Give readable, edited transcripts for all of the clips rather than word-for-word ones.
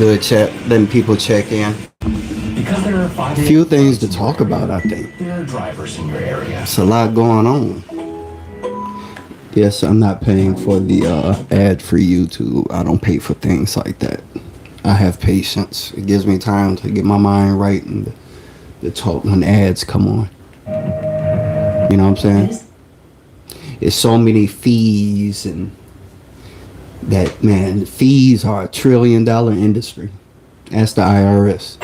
Good chat, letting people check in. Because there are five Few things to talk about, I think. there are drivers in your area. It's a lot going on. Yes, I'm not paying for the ad-free YouTube. I don't pay for things like that. I have patience. It gives me time to get my mind right and to talk when ads come on. You know what I'm saying? It's so many fees and that, man, fees are $1 trillion industry. That's the IRS.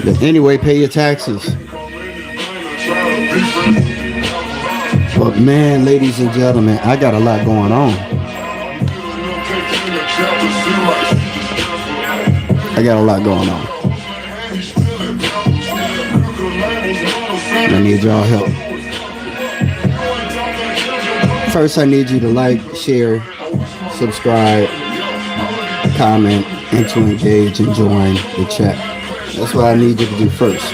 But anyway, pay your taxes. But man, ladies and gentlemen, I got a lot going on. I got a lot going on. I need y'all help. First, I need you to like, share, subscribe, comment, and to engage and join the chat. That's what I need you to do first.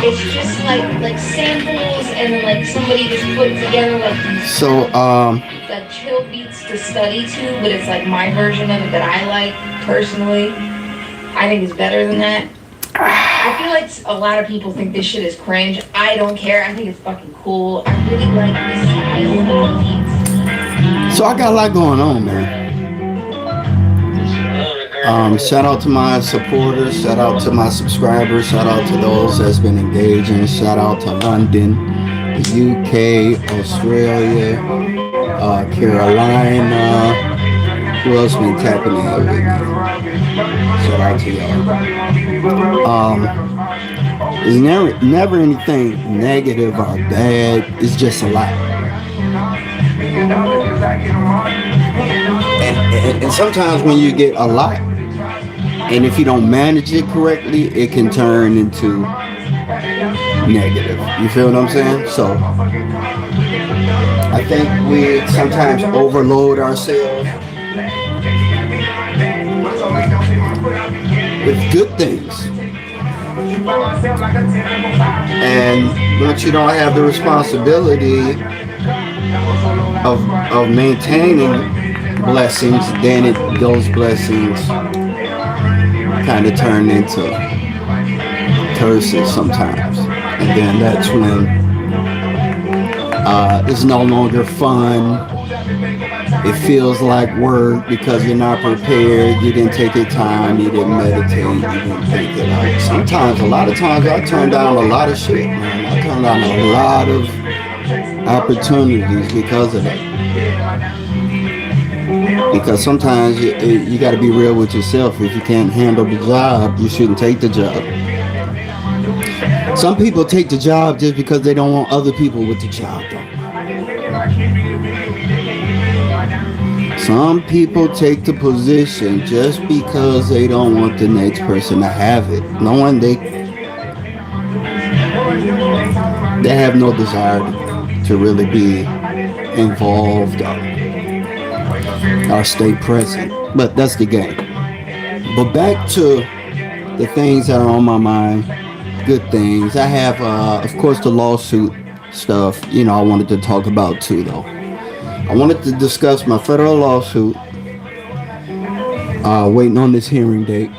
It's just like samples and like somebody just put together like So, the chill beats to study to, but it's like my version of it that I like personally. I think it's better than that. I feel like a lot of people think this shit is cringe. I don't care. I think it's fucking cool. I really like this style of beats. so I got a lot going on, man. Shout out to my supporters, shout out to my subscribers, shout out to those that's been engaging, shout out to London, the UK, Australia, Carolina. Who else been tapping in with me? Shout out to y'all. There's never anything negative or bad. It's just a lot. And sometimes when you get a lot, and if you don't manage it correctly, it can turn into negative. You feel what I'm saying? So I think we sometimes overload ourselves with good things. And once you don't have the responsibility of maintaining blessings, then those blessings kind of turn into curses sometimes. And then that's when it's no longer fun. It feels like work because you're not prepared, you didn't take your time, you didn't meditate, you didn't think it out. Sometimes, a lot of times, I turn down a lot of shit, man. I turn down a lot of opportunities because of that. Because sometimes you got to be real with yourself. If you can't handle the job, you shouldn't take the job. Some people take the job just because they don't want other people with the job, though. Some people take the position just because they don't want the next person to have it, knowing they have no desire to really be involved or stay present. But that's the game. But back to the things that are on my mind, good things. I have, of course, the lawsuit stuff, I wanted to talk about too, though. I wanted to discuss my federal lawsuit, waiting on this hearing date.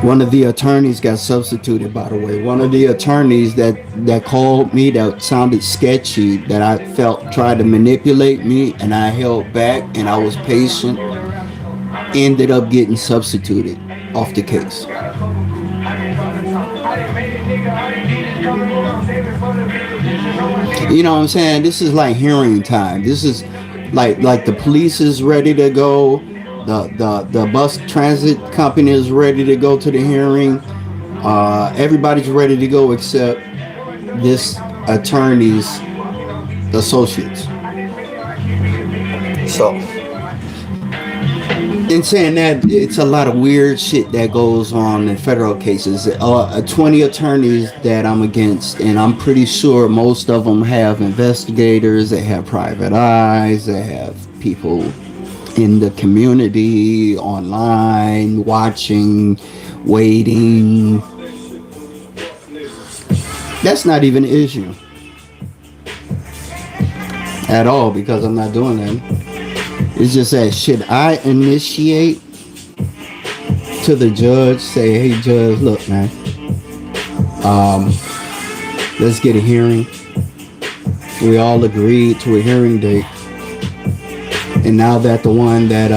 One of the attorneys got substituted, by the way. One of the attorneys that called me that sounded sketchy, that I felt tried to manipulate me, and I held back and I was patient, ended up getting substituted off the case. You know what I'm saying? This is like hearing time. This is like the police is ready to go. The bus transit company is ready to go to the hearing. Everybody's ready to go except this attorney's associates. So, in saying that, it's a lot of weird shit that goes on in federal cases. 20 attorneys that I'm against, and I'm pretty sure most of them have investigators, they have private eyes, they have people in the community, online, watching, waiting. That's not even an issue at all because I'm not doing that. It's just that should I initiate to the judge, say, hey judge, look man, let's get a hearing. We all agreed to a hearing date. And now that the one that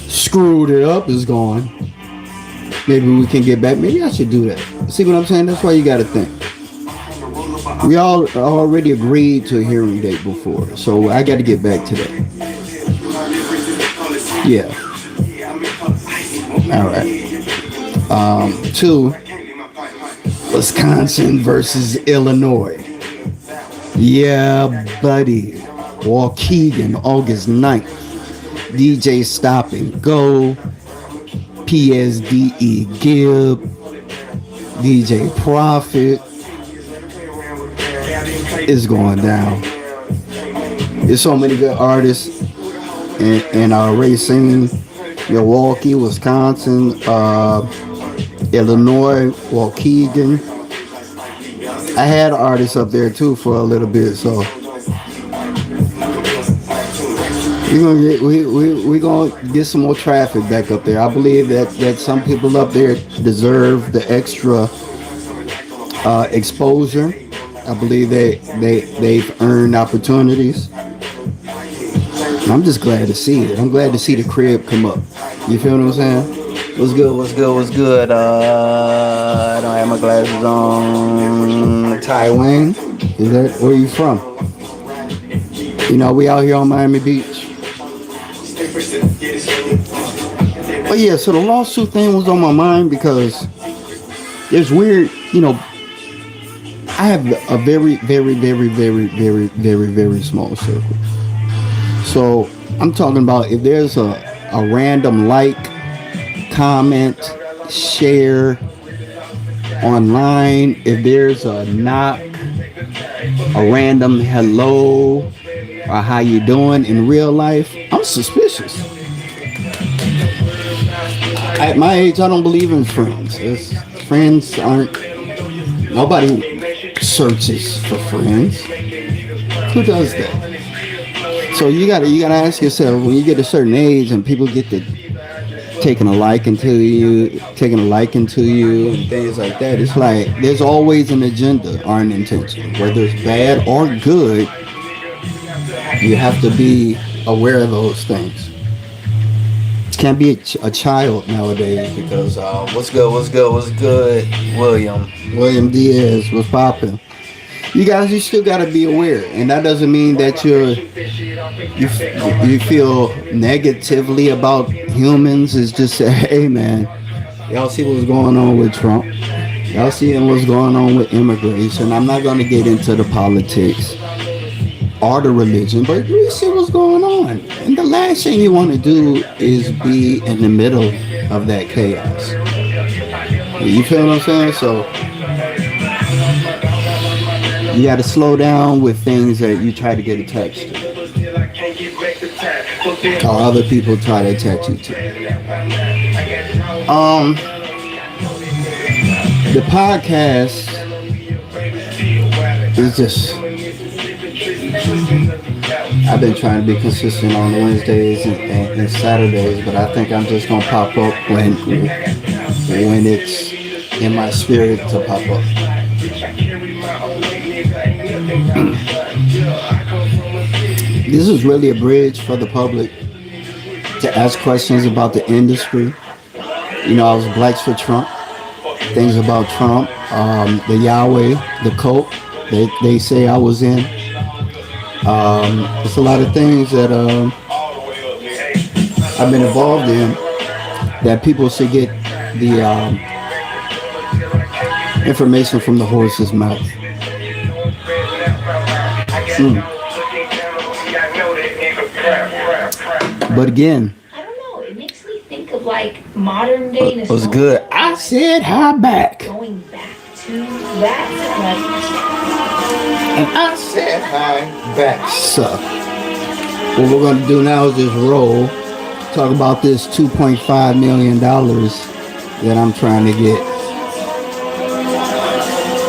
screwed it up is gone, maybe we can get back. Maybe I should do that. See what I'm saying? That's why you got to think. We all already agreed to a hearing date before, so I got to get back to that. Yeah. All right. 2, Wisconsin versus Illinois. Yeah, buddy. Waukegan, August 9th. DJ Stop and Go. PSDE Gibb. DJ Prophet. It's going down. There's so many good artists in our racing. Milwaukee, Wisconsin, Illinois, Waukegan. I had artists up there too for a little bit, so we're gonna get some more traffic back up there. I believe that some people up there deserve the extra exposure. I believe they've earned opportunities. I'm just glad to see it. I'm glad to see the crib come up. You feel what I'm saying? What's good? What's good? What's good? I don't have my glasses on. Taiwan? Is that where you from? You know, we out here on Miami Beach. But yeah, so the lawsuit thing was on my mind because it's weird, you know, I have a very, very, very, very, very, very, very small circle. So I'm talking about if there's a random like, comment, share online, if there's a knock, a random hello, or how you doing in real life, I'm suspicious. At my age, I don't believe in friends. Friends aren't, nobody searches for friends. Who does that? So you gotta ask yourself, when you get a certain age and people get to taking a liking to you, and things like that, it's like there's always an agenda or an intention, whether it's bad or good. You have to be aware of those things. Can't be a child nowadays because what's good, William Diaz, what's popping? You still gotta be aware, and that doesn't mean that you feel negatively about humans. It's just say, hey man, y'all see what's going on with Trump, y'all seeing what's going on with immigration. I'm not gonna get into the politics or the religion, but you see what's going on. And the last thing you want to do is be in the middle of that chaos. You feel what I'm saying? So you got to slow down with things that you try to get attached to, or other people try to attach you to. The podcast is just, I've been trying to be consistent on Wednesdays and Saturdays, but I think I'm just gonna pop up when it's in my spirit to pop up. This is really a bridge for the public to ask questions about the industry. You know, I was Blacks for Trump. Things about Trump, the Yahweh, the cult they say I was in. It's a lot of things that I've been involved in that people should get the information from the horse's mouth. But again, I don't know. It makes me think of like modern day nostalgia. What's good? I said hi back. Going back to that. And I said hi back. So, What we're gonna do now is just roll. Talk about this $2.5 million that I'm trying to get.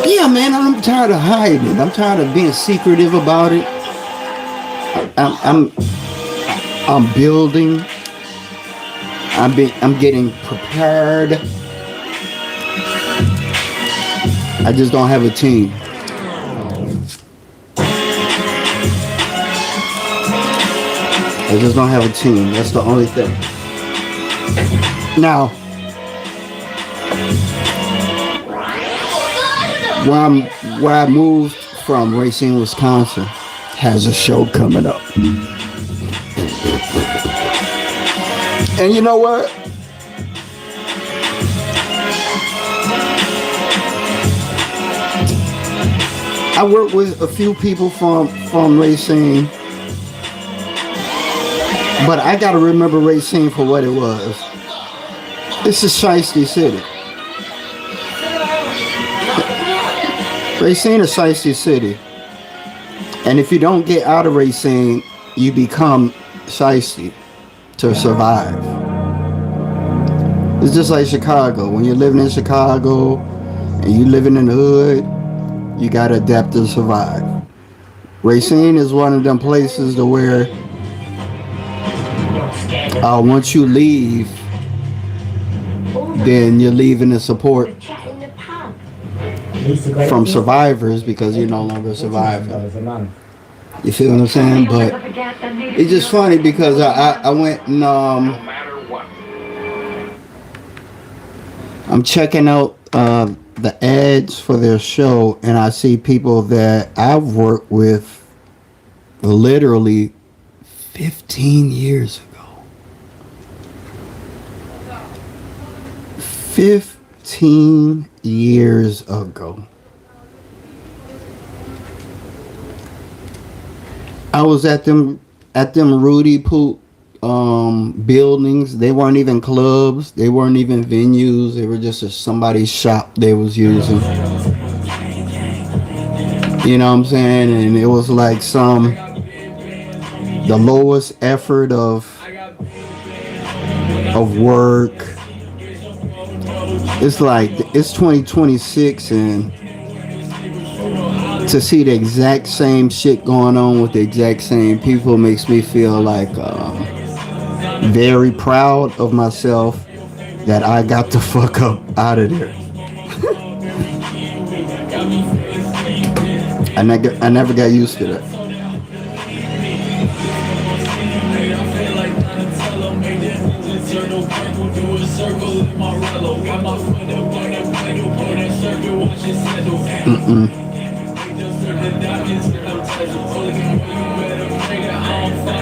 Yeah, man, I'm tired of hiding it. I'm tired of being secretive about it. I'm building. I'm getting prepared. I just don't have a team. I just don't have a team. That's the only thing. Now, where I moved from, Racine, Wisconsin, has a show coming up. And you know what? I work with a few people from Racine, but I gotta remember Racine for what it was. It's a shiesty city. Racine is a shiesty city. And if you don't get out of Racine, you become shiesty to survive. It's just like Chicago. When you're living in Chicago and you living in the hood, you gotta adapt to survive. Racine is one of them places to where once you leave, then you're leaving the support from survivors because you're no longer a survivor. You feel what I'm saying? But it's just funny because I went and I'm checking out the ads for their show, and I see people that I've worked with literally 15 years ago. 15 years ago. I was at them Rudy Poot buildings. They weren't even clubs. They weren't even venues. They were just somebody's shop they was using. You know what I'm saying? And it was like the lowest effort of work. It's like it's 2026 and to see the exact same shit going on with the exact same people makes me feel like very proud of myself that I got the fuck up out of there. I never got used to that.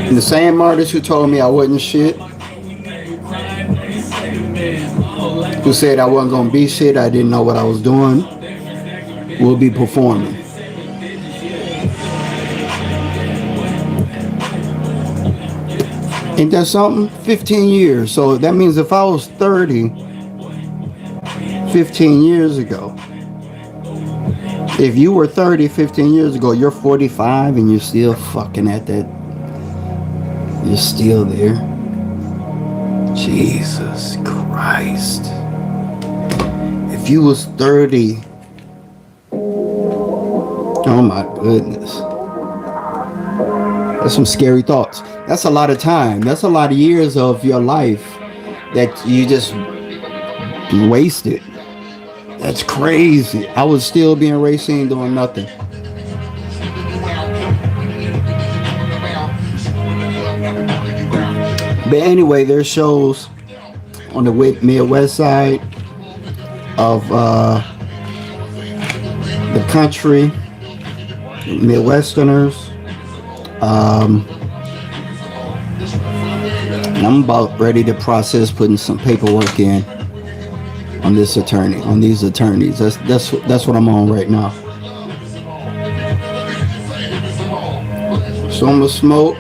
And the same artist who told me I wasn't shit, who said I wasn't gonna be shit, I didn't know what I was doing, will be performing. Ain't that something? 15 years. So that means if I was 30 15 years ago, if you were 30 15 years ago, you're 45 and you're still fucking at that. You're still there. Jesus Christ. If you was 30, oh my goodness. That's some scary thoughts. That's a lot of time. That's a lot of years of your life that you just wasted. That's crazy. I would still be in Racine doing nothing. But anyway, there's shows on the Midwest side of the country, Midwesterners. And I'm about ready to process putting some paperwork in on these attorneys. That's what I'm on right now. So I'm gonna smoke.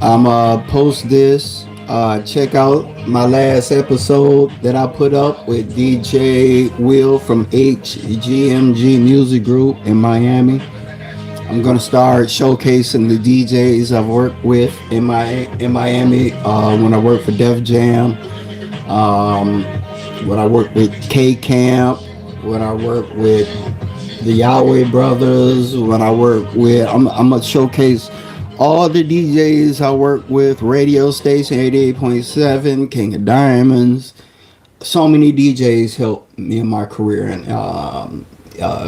I'm post this. Check out my last episode that I put up with DJ Will from HGMG Music Group in Miami. I'm gonna start showcasing the DJs I've worked with in Miami. When I worked for Def Jam, when I worked with K Camp, when I worked with the Yahweh Brothers, when I worked with, I'm gonna showcase all the DJs I work with. Radio station 88.7, King of Diamonds. So many DJs helped me in my career, and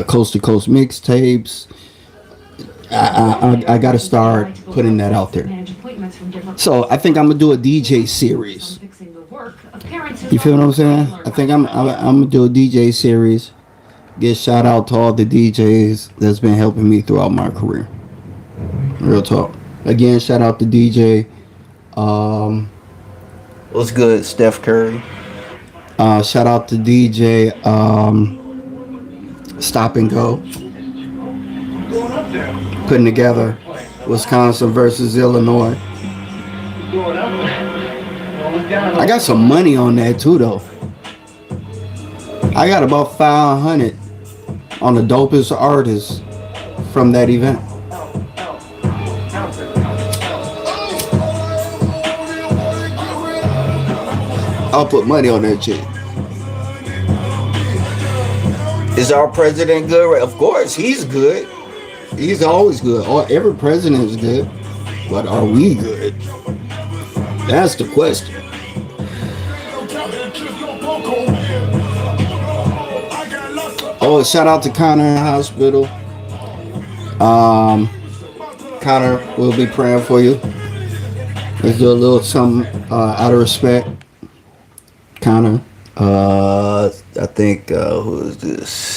coast to coast mixtapes. I got to start putting that out there. So I think I'm gonna do a DJ series. You feel what I'm saying? I think I'm gonna do a DJ series. Give shout out to all the DJs that's been helping me throughout my career. Real talk. Again, shout out to DJ. What's good, Steph Curry? Shout out to DJ. Stop and Go. Putting together Wisconsin versus Illinois. I got some money on that too, though. I got about 500 on the dopest artists from that event. I'll put money on that shit. Is our president good? Of course, he's good. He's always good. Every president is good. But are we good? That's the question. Oh, shout out to Connor Hospital. Connor, we'll be praying for you. Let's do a little something out of respect. Connor. I think, who is this?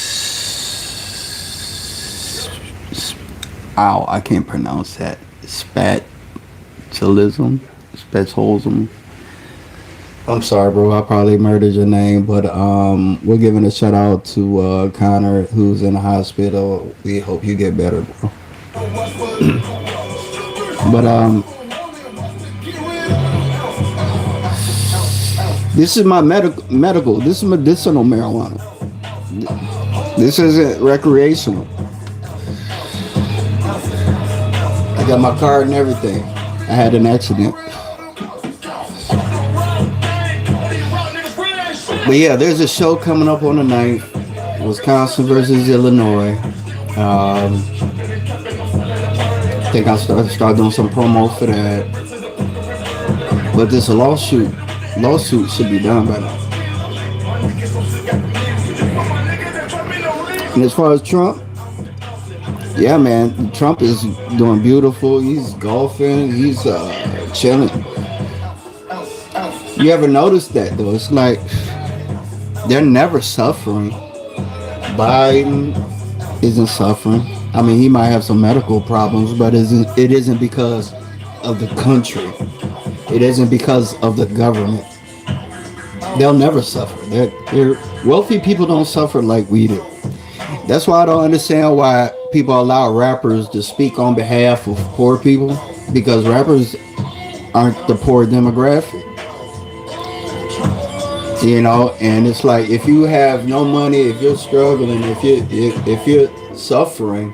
Ow, I can't pronounce that. Spatulism? Spatulism? I'm sorry, bro. I probably murdered your name, but we're giving a shout out to Connor, who's in the hospital. We hope you get better, bro. But this is my medical. This is medicinal marijuana. This isn't recreational. I got my card and everything. I had an accident. But yeah, there's a show coming up on the 9th. Wisconsin versus Illinois. I think I'll start doing some promo for that. But this lawsuit should be done by now. And as far as Trump, yeah, man, Trump is doing beautiful. He's golfing. He's chilling. You ever notice that though? It's like they're never suffering. Biden isn't suffering. I mean, he might have some medical problems, but it isn't because of the country. It isn't because of the government. They'll never suffer. They're wealthy people don't suffer like we do. That's why I don't understand why people allow rappers to speak on behalf of poor people, because rappers aren't the poor demographic. You know, and it's like if you have no money, if you're struggling, if you're suffering,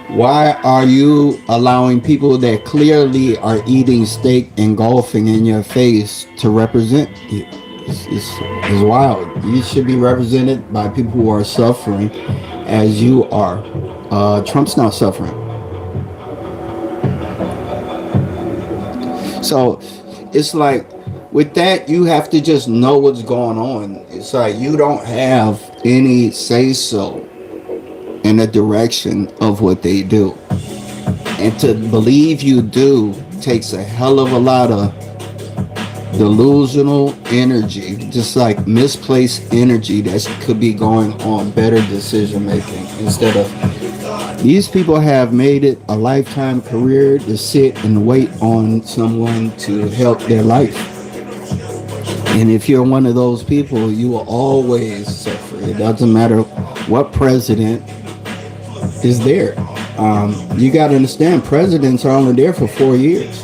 why are you allowing people that clearly are eating steak and golfing in your face to represent you? It's wild. You should be represented by people who are suffering as you are. Trump's not suffering. So it's like with that, you have to just know what's going on. It's like you don't have any say-so in the direction of what they do. And to believe you do takes a hell of a lot of delusional energy, just like misplaced energy that could be going on better decision making. Instead of, these people have made it a lifetime career to sit and wait on someone to help their life. And if you're one of those people, you will always suffer. It doesn't matter what president is there. You got to understand, presidents are only there for 4 years.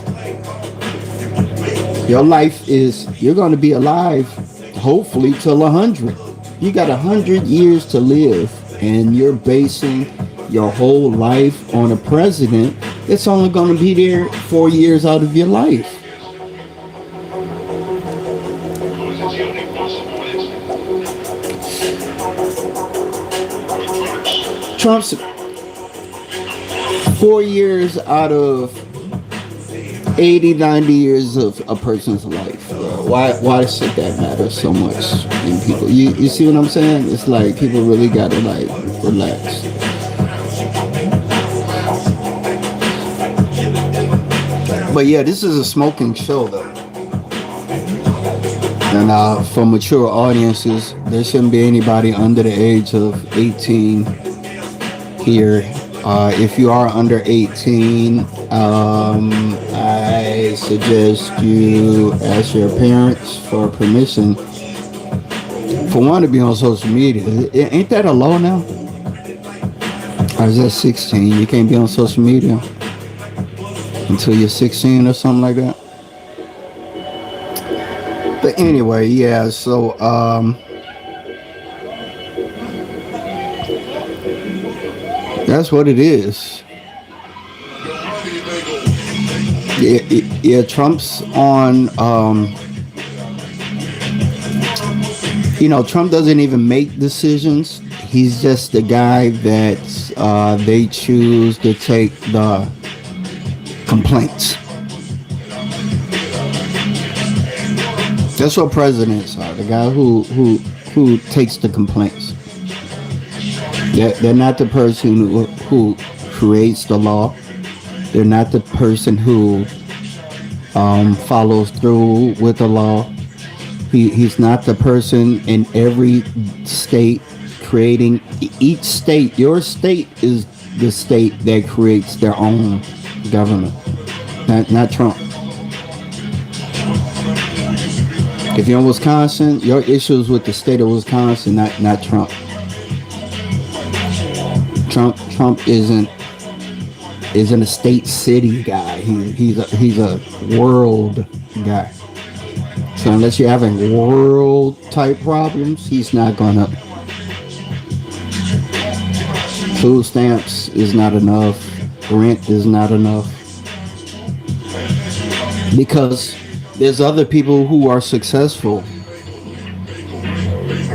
Your life is, you're going to be alive, hopefully, till 100. You got 100 years to live, and you're basing your whole life on a president, it's only going to be there 4 years out of your life. Trump's 4 years out of 80, 90 years of a person's life. Why should that matter so much in people? You see what I'm saying? It's like people really gotta like relax. But yeah, this is a smoking show though. And for mature audiences, there shouldn't be anybody under the age of 18 here. If you are under 18, I suggest you ask your parents for permission for one to be on social media. Ain't that a law now? Or is that 16? You can't be on social media until you're 16 or something like that. But anyway, yeah, so that's what it is. Yeah, Trump's on, Trump doesn't even make decisions. He's just the guy that they choose to take the complaints. That's what presidents are, the guy who takes the complaints. They're not the person who creates the law. They're not the person who follows through with the law. He's not the person in every state creating each state. Your state is the state that creates their own government, not Trump. If you're in Wisconsin, your issues with the state of Wisconsin, not Trump. Trump isn't a state city guy. He's a world guy. So unless you're having world type problems, he's not gonna. Food stamps is not enough. Rent is not enough. Because there's other people who are successful.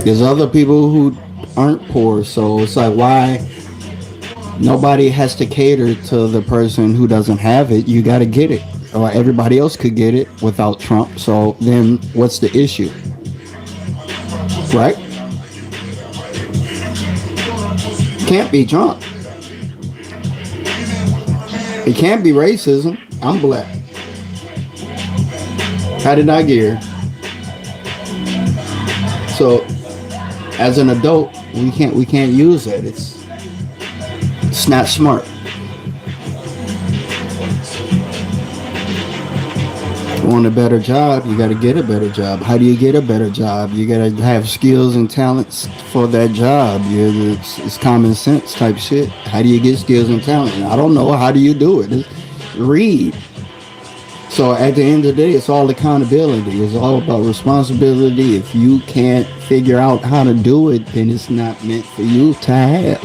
There's other people who aren't poor. So it's like, why? Nobody has to cater to the person who doesn't have it. You got to get it. Or everybody else could get it without Trump. So then what's the issue? Right? Can't be Trump. It can't be racism. I'm black. How did I get here? So as an adult, we can't use that. It's not smart. You want a better job, you got to get a better job. How do you get a better job? You got to have skills and talents for that job. It's common sense type shit. How do you get skills and talent? I don't know. How do you do it? Read. So at the end of the day, it's all accountability. It's all about responsibility. If you can't figure out how to do it, then it's not meant for you to have.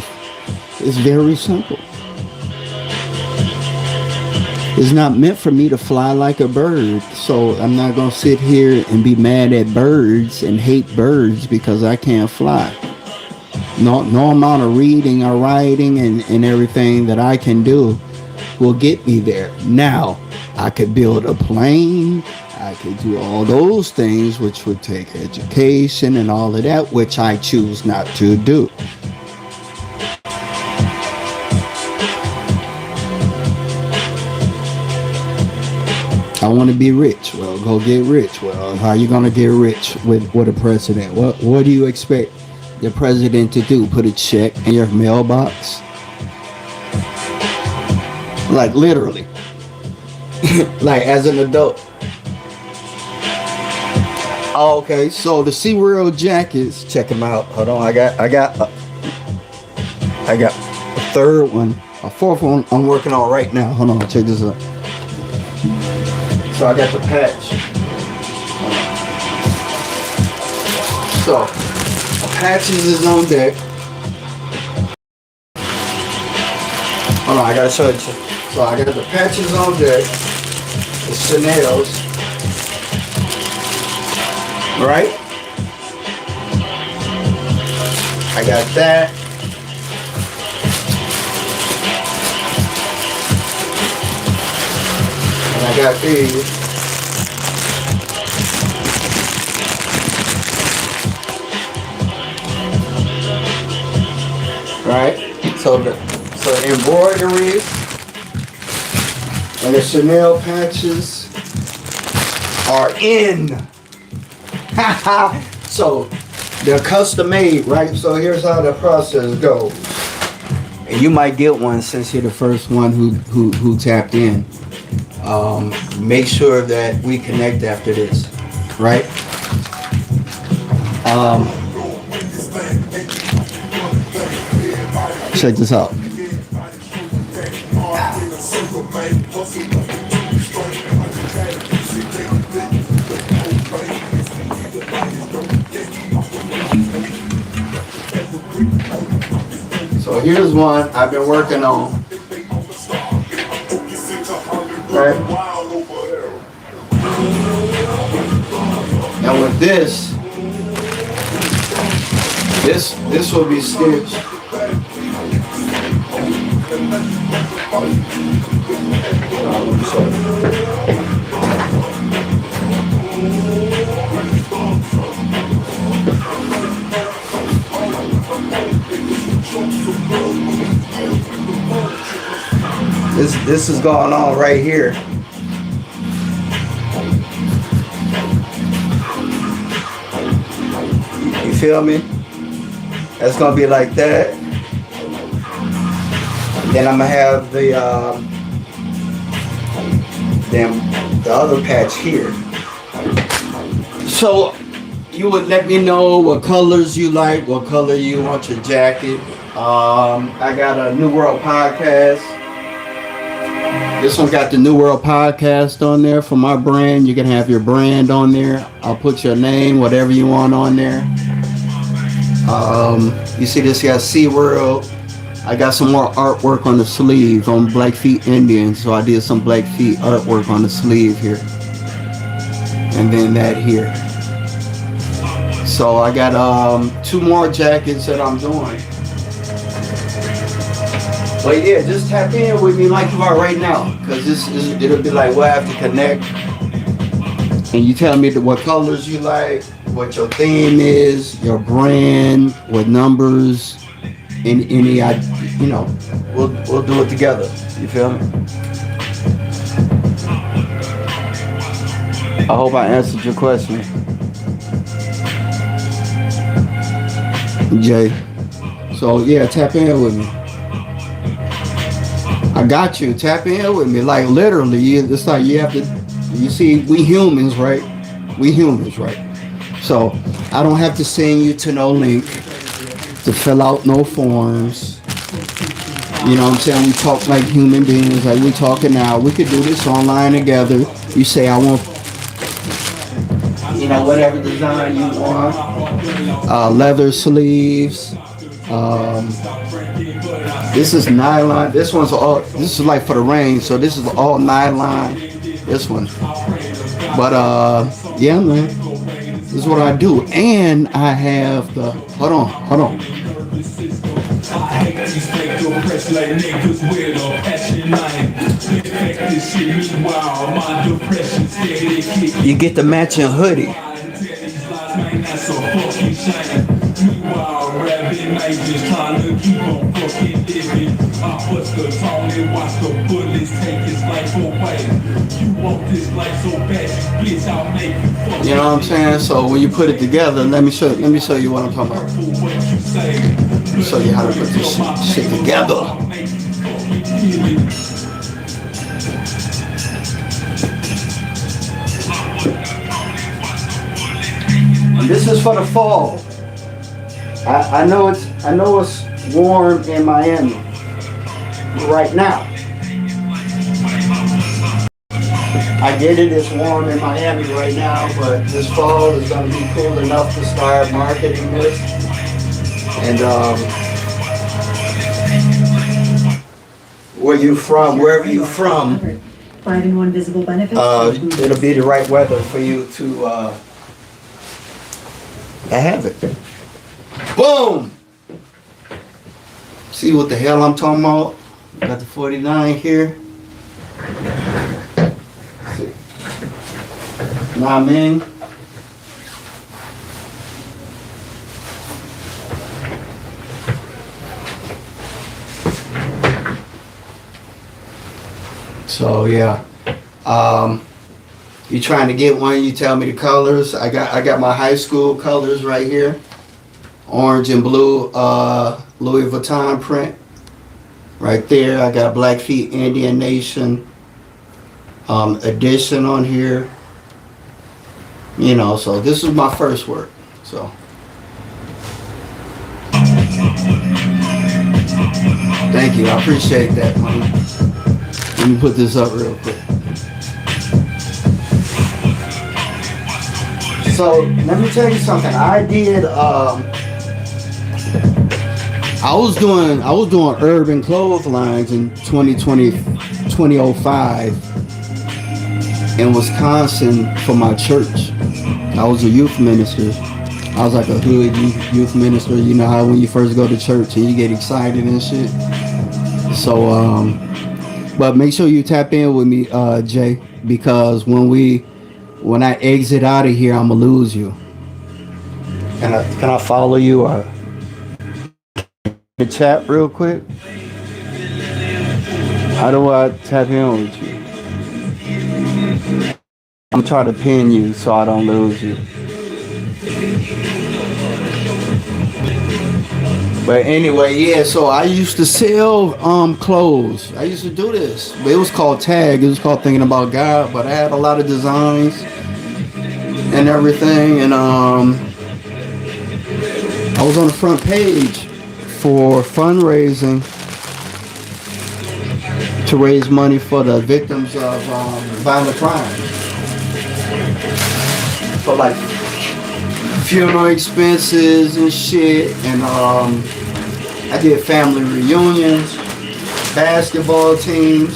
It's very simple. It's not meant for me to fly like a bird. So I'm not going to sit here and be mad at birds and hate birds because I can't fly. No amount of reading or writing and everything that I can do will get me there. Now, I could build a plane. I could do all those things, which would take education and all of that, which I choose not to do. I want to be rich. Well, go get rich. Well, how are you going to get rich with a president? What do you expect the president to do? Put a check in your mailbox? Like literally. Like as an adult. Oh, okay, so the SeaWorld jackets, check them out. Hold on, I got a third one, a fourth one I'm working on right now. Hold on, check this out. So I got the patch. So patches is on deck. Hold on, I gotta show it to you. So I got the patches on deck, the Chanel's, right? I got that. And I got these. Right? So the embroideries and the Chanel patches are in. So they're custom made, right? So here's how the process goes. And you might get one since you're the first one who tapped in. Make sure that we connect after this, right? Check this out. So here's one I've been working on. Right? Now with this will be stitched. This is going on right here. You feel me? That's gonna be like that. Then I'm gonna have the other patch here. So you would let me know what colors you like, what color you want your jacket. I got a New World podcast. This one got the New World podcast on there for my brand. You can have your brand on there. I'll put your name, whatever you want on there. You see this got SeaWorld. I got some more artwork on the sleeve on Blackfeet Indians. So I did some Blackfeet artwork on the sleeve here. And then that here. So I got 2 more jackets that I'm doing. But yeah, just tap in with me like you are right now. Cause it'll be like we'll have to connect. And you tell me what colors you like, what your theme is, your brand, what numbers, and any, we'll do it together. You feel me? I hope I answered your question, Jay. So yeah, tap in with me. I got you. Tap in with me. Like literally, it's like you have to. You see, we humans, right? We humans, right? So I don't have to send you to no link to fill out no forms. You know what I'm saying? We talk like human beings, like we talking now. We could do this online together. You say I want, whatever design you want. Leather sleeves. This is nylon. This is like for the rain, so this is all nylon. This one. But yeah, man. This is what I do. And I have the hold on. You get the matching hoodie. You know what I'm saying? So when you put it together, let me show you what I'm talking about. Let me show you how to put this shit together. This is for the fall. I know it's warm in Miami right now. I get it, it's warm in Miami right now, but this fall is going to be cool enough to start marketing this. And where you from, wherever you from, 5-in-1 visible benefits. it'll be the right weather for you to have it. Boom! See what the hell I'm talking about? Got the 49 here. See. Know what I mean? So yeah, you trying to get one? You tell me the colors. I got my high school colors right here, orange and blue, Louis Vuitton print. Right there, I got Blackfeet Indian Nation edition on here. You know, so this is my first work. So. Thank you, I appreciate that, man. Let me put this up real quick. So let me tell you something. I did. I was doing urban clotheslines in 2005 in Wisconsin for my church. I was a youth minister. I was like a hood youth minister. You know how when you first go to church and you get excited and shit. So but make sure you tap in with me, Jay, because when I exit out of here, I'ma lose you. Can I follow you or the chat real quick? How do I tap in with you? I'm trying to pin you so I don't lose you. But anyway, yeah, so I used to sell clothes. I used to do this. But it was called Tag. It was called Thinking About God. But I had a lot of designs and everything. And I was on the front page for fundraising to raise money for the victims of violent crime. So like funeral expenses and shit, and I did family reunions, basketball teams,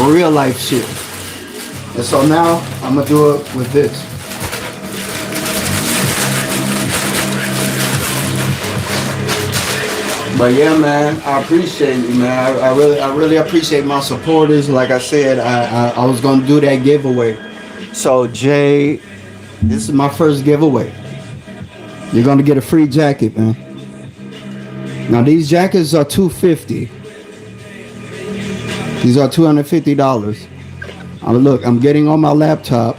real life shit. And so now I'm gonna do it with this. But yeah, man, I appreciate you, man. I really appreciate my supporters. Like I said, I was gonna do that giveaway. So Jay, this is my first giveaway. You're gonna get a free jacket, man. Now these jackets are $250. These are $250. Look, I'm getting on my laptop.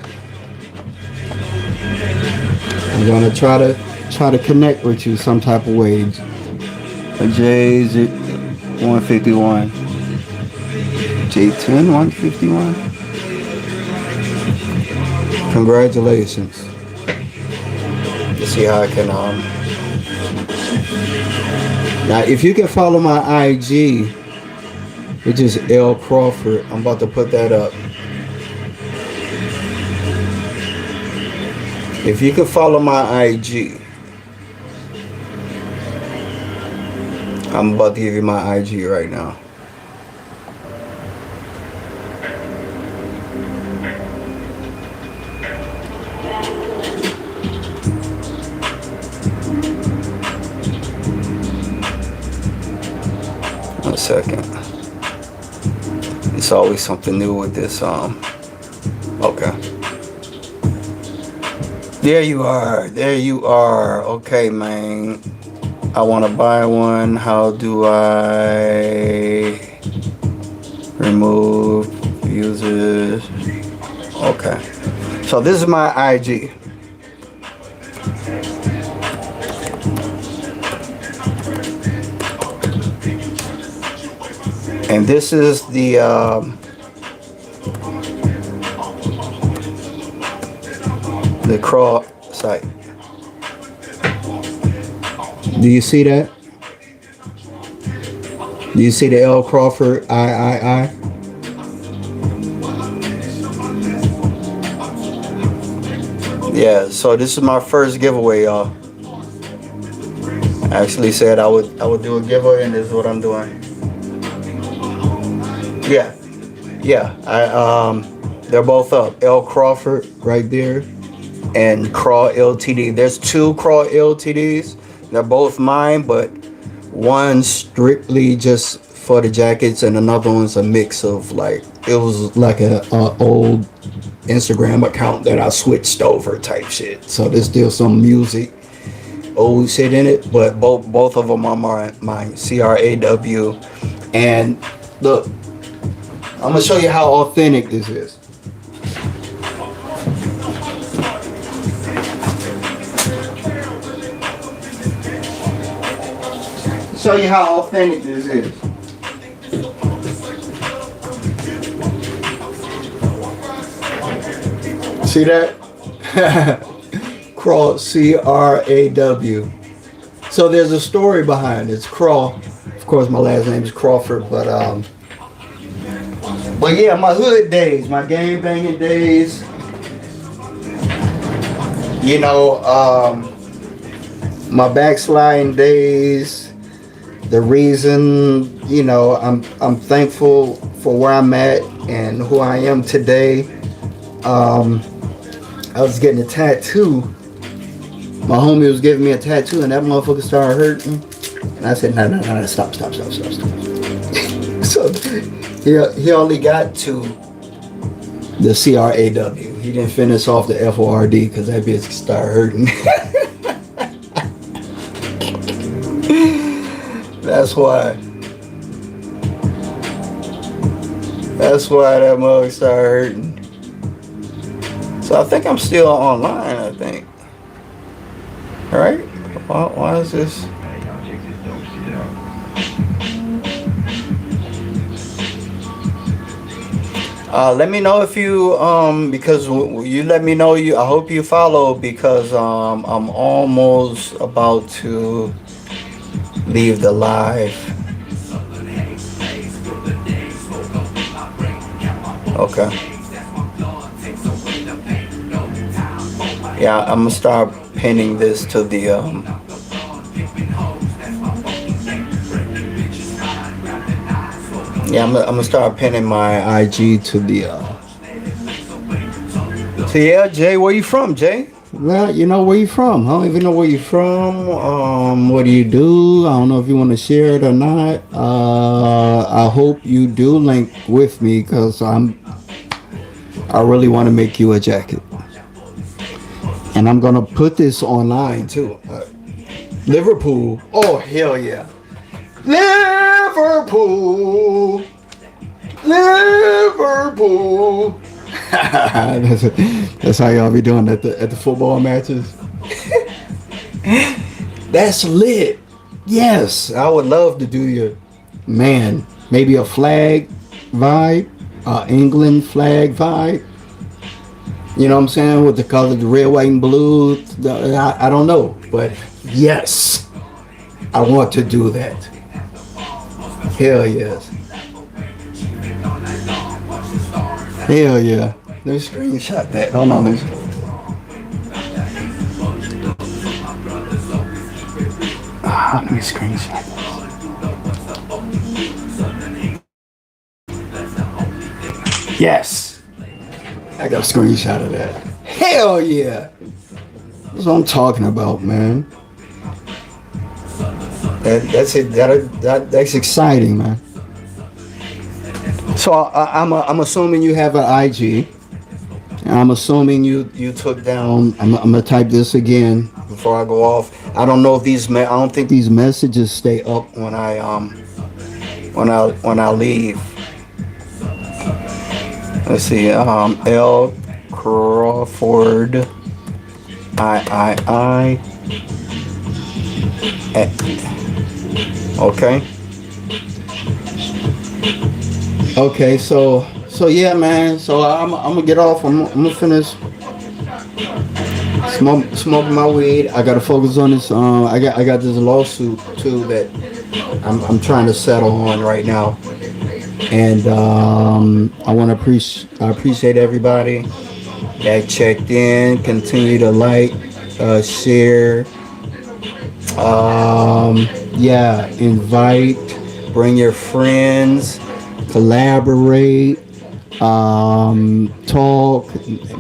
I'm gonna try to connect with you some type of way. Jay's 151. J10 151. Congratulations. Let's see how I can now if you can follow my IG, which is L Crawford, I'm about to put that up. If you can follow my IG, I'm about to give you my IG right now. One second. It's always something new with this. Okay. There you are. There you are. Okay, man. I want to buy one. How do I remove users? Okay. So this is my IG. And this is the crawl site. Do you see that? Do you see the L Crawford I? Yeah, so this is my first giveaway, y'all. I actually said I would do a giveaway, and this is what I'm doing. Yeah, yeah. They're both up. L Crawford right there, and Craw Ltd. There's two Craw Ltds. They're both mine, but one's strictly just for the jackets, and another one's a mix of like it was like a old Instagram account that I switched over type shit. So there's still some music, old shit in it, but both of them are mine. CRAW. And look, I'm gonna show you how authentic this is. Show you how authentic this is. See that? Craw, C-R-A-W. So there's a story behind it. It's Craw. Of course, my last name is Crawford, but yeah, my hood days, my game banging days. You know, my backsliding days. The reason, you know, I'm thankful for where I'm at and who I am today. I was getting a tattoo. My homie was giving me a tattoo, and that motherfucker started hurting. And I said, no, stop. So he only got to the CRAW. He didn't finish off the FORD because that bitch started hurting. That's why that mug started hurting. So I think I'm still online, I think. Alright? Why is this? Let me know if you, because you let me know I hope you follow, because I'm almost about to leave the live. Okay. Yeah, I'm gonna start pinning this to the yeah, I'm gonna start pinning my IG to the so yeah, Jay, where you from, Jay? Well, you know where you from. I don't even know where you from. What do you do? I don't know if you want to share it or not. I hope you do link with me, because I really want to make you a jacket. And I'm gonna put this online too. Liverpool. Oh hell yeah. Liverpool. That's how y'all be doing at the football matches. That's lit. Yes, I would love to do your maybe a flag vibe, England flag vibe. You know what I'm saying? With the color, the red, white, and blue. I don't know. But yes, I want to do that. Hell yes. Hell yeah. Let me screenshot that. Hold on. Let me screenshot this. Yes. I got a screenshot of that. Hell yeah. That's what I'm talking about, man. That's it. That's exciting, man. So I'm assuming you have an IG. I'm assuming you took down. I'm gonna type this again before I go off. I don't know if I don't think these messages stay up when I leave. Let's see. L Crawford. I. Okay. Okay, so yeah, man. So I'm gonna get off. I'm gonna finish smoking my weed. I gotta focus on this. I got this lawsuit too that I'm trying to settle on right now, and I appreciate everybody that checked in. Continue to like, share, Yeah, invite, bring your friends, collaborate, talk,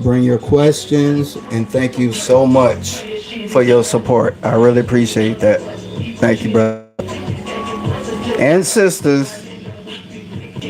bring your questions, and thank you so much for your support. I really appreciate that. Thank you, brother and sisters.